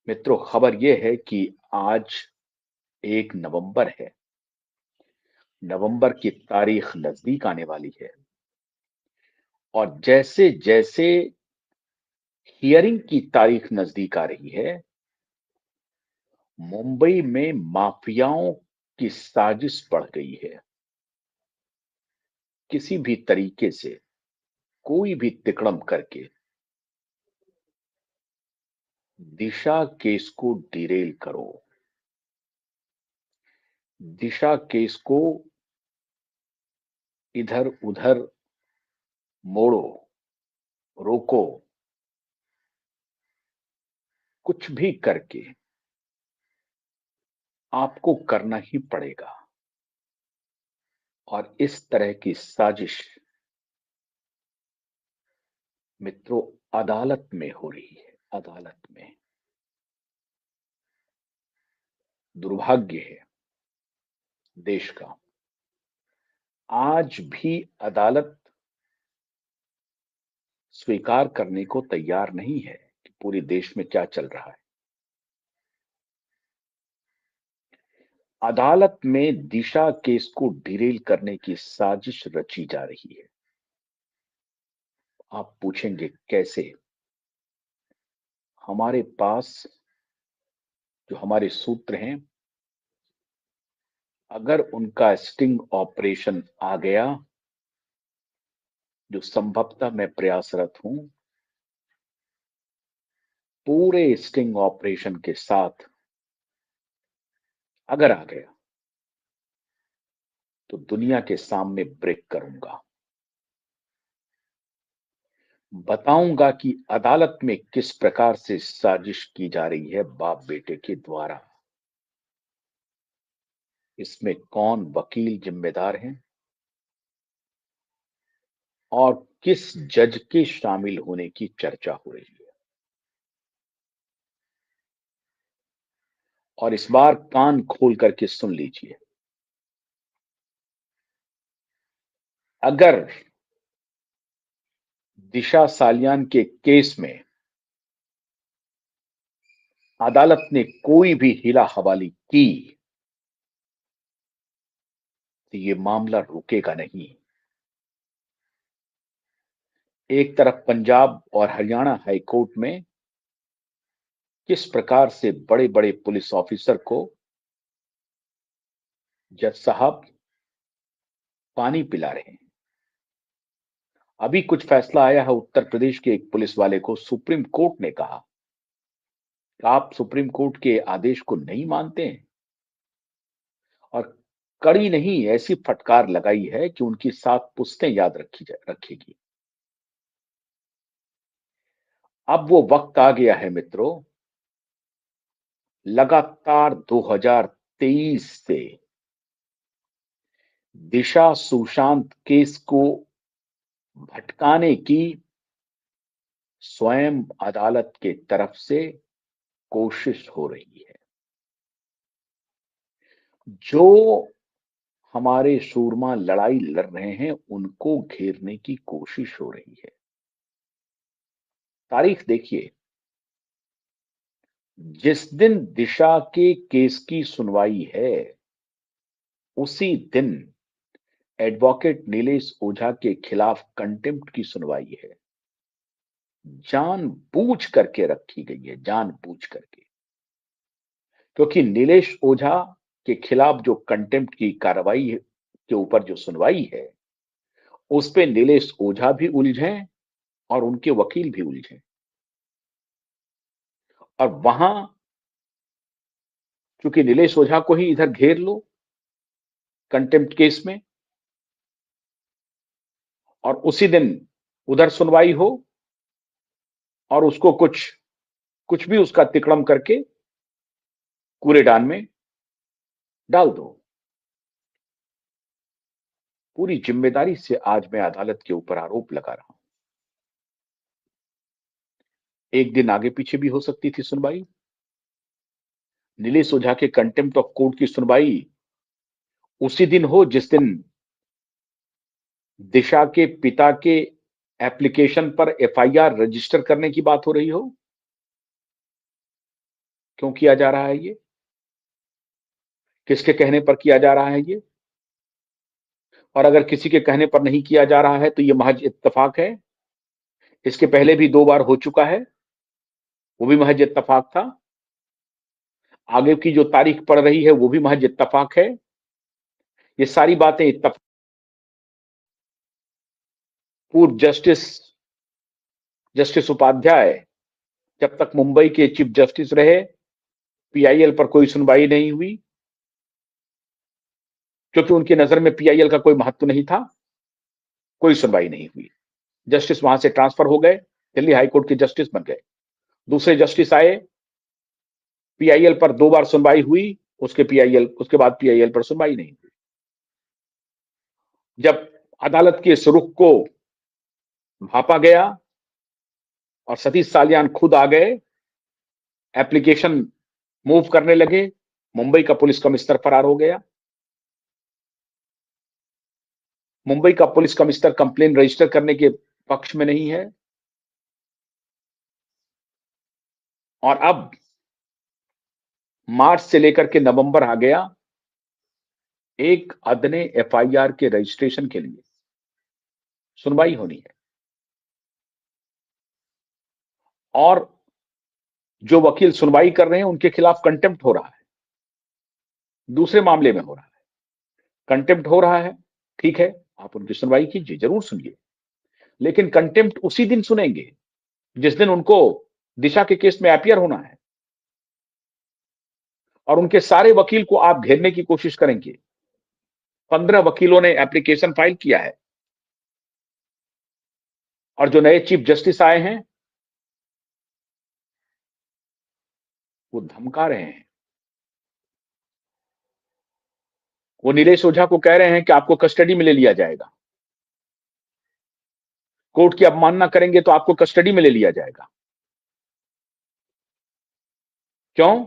मित्रों, खबर यह है कि आज 1 नवंबर है। नवंबर की तारीख नजदीक आने वाली है और जैसे जैसे हियरिंग की तारीख नजदीक आ रही है, मुंबई में माफियाओं की साजिश बढ़ गई है। किसी भी तरीके से कोई भी तिकड़म करके दिशा केस को डिरेल करो, दिशा केस को इधर उधर मोड़ो, रोको, कुछ भी करके आपको करना ही पड़ेगा। और इस तरह की साजिश मित्रों अदालत में हो रही है। अदालत में दुर्भाग्य है देश का, आज भी अदालत स्वीकार करने को तैयार नहीं है कि पूरे देश में क्या चल रहा है। अदालत में दिशा केस को डिरेल करने की साजिश रची जा रही है। आप पूछेंगे कैसे? हमारे पास जो हमारे सूत्र हैं, अगर उनका स्टिंग ऑपरेशन आ गया, जो संभवतः मैं प्रयासरत हूं, पूरे स्टिंग ऑपरेशन के साथ अगर आ गया तो दुनिया के सामने ब्रेक करूंगा, बताऊंगा कि अदालत में किस प्रकार से साजिश की जा रही है बाप बेटे के द्वारा। इसमें कौन वकील जिम्मेदार हैं और किस जज के शामिल होने की चर्चा हो रही है। और इस बार कान खोल करके सुन लीजिए, अगर दिशा सालियान के केस में अदालत ने कोई भी हिला हवाली की तो ये मामला रुकेगा नहीं। एक तरफ पंजाब और हरियाणा हाईकोर्ट में किस प्रकार से बड़े बड़े पुलिस ऑफिसर को जज साहब पानी पिला रहे हैं। अभी कुछ फैसला आया है, उत्तर प्रदेश के एक पुलिस वाले को सुप्रीम कोर्ट ने कहा कि आप सुप्रीम कोर्ट के आदेश को नहीं मानते हैं, और कड़ी नहीं ऐसी फटकार लगाई है कि उनकी 7 पुश्तें याद रखेगी। अब वो वक्त आ गया है मित्रों, लगातार 2023 से दिशा सुशांत केस को भटकाने की स्वयं अदालत के तरफ से कोशिश हो रही है। जो हमारे सूरमा लड़ाई लड़ रहे हैं उनको घेरने की कोशिश हो रही है। तारीख देखिए, जिस दिन दिशा के केस की सुनवाई है उसी दिन एडवोकेट नीलेश ओझा के खिलाफ कंटेम्प्ट की सुनवाई है। जानबूझ करके रखी गई है, जानबूझ करके, क्योंकि नीलेश ओझा के खिलाफ जो कंटेम्प्ट की कार्रवाई के ऊपर जो सुनवाई है, उस पे नीलेश ओझा भी उलझे और उनके वकील भी उलझे। और वहां चूंकि नीलेश ओझा को ही इधर घेर लो कंटेम्प्ट केस में, और उसी दिन उधर सुनवाई हो और उसको कुछ कुछ भी उसका तिकड़म करके कूड़ेदान में डाल दो। पूरी जिम्मेदारी से आज मैं अदालत के ऊपर आरोप लगा रहा हूं। एक दिन आगे पीछे भी हो सकती थी सुनवाई। नीलेश ओझा के कंटेम्प्ट ऑफ कोर्ट की सुनवाई उसी दिन हो जिस दिन दिशा के पिता के एप्लीकेशन पर एफआईआर रजिस्टर करने की बात हो रही हो। क्यों किया जा रहा है ये? किसके कहने पर किया जा रहा है ये? और अगर किसी के कहने पर नहीं किया जा रहा है तो ये महज इत्तेफाक है। इसके पहले भी 2 बार हो चुका है, वो भी महज इत्तेफाक था। आगे की जो तारीख पड़ रही है वो भी महज इत्तेफाक है। ये सारी बातें इत्तेफाक। पूर्व जस्टिस उपाध्याय जब तक मुंबई के चीफ जस्टिस रहे, पीआईएल पर कोई सुनवाई नहीं हुई, क्योंकि उनकी नजर में पीआईएल का कोई महत्व नहीं था। कोई सुनवाई नहीं हुई। जस्टिस वहां से ट्रांसफर हो गए, दिल्ली हाईकोर्ट के जस्टिस बन गए। दूसरे जस्टिस आए, पीआईएल पर 2 बार सुनवाई हुई, उसके बाद पीआईएल पर सुनवाई नहीं हुई। जब अदालत के इस रुख को भापा गया और सतीश सालियान खुद आ गए, एप्लीकेशन मूव करने लगे, मुंबई का पुलिस कमिश्नर फरार हो गया। मुंबई का पुलिस कमिश्नर कंप्लेन रजिस्टर करने के पक्ष में नहीं है। और अब मार्च से लेकर के नवंबर आ गया, एक अदने एफआईआर के रजिस्ट्रेशन के लिए सुनवाई होनी है। और जो वकील सुनवाई कर रहे हैं उनके खिलाफ कंटेम्प्ट हो रहा है, दूसरे मामले में हो रहा है। कंटेम्प्ट हो रहा है, ठीक है, आप उनकी सुनवाई कीजिए, जरूर सुनिए, लेकिन कंटेम्प्ट उसी दिन सुनेंगे जिस दिन उनको दिशा के केस में अपियर होना है। और उनके सारे वकील को आप घेरने की कोशिश करेंगे। 15 वकीलों ने एप्लीकेशन फाइल किया है। और जो नए चीफ जस्टिस आए हैं वो धमका रहे हैं। वो नीलेश ओझा को कह रहे हैं कि आपको कस्टडी में ले लिया जाएगा, कोर्ट की अवमानना करेंगे तो आपको कस्टडी में ले लिया जाएगा। क्यों?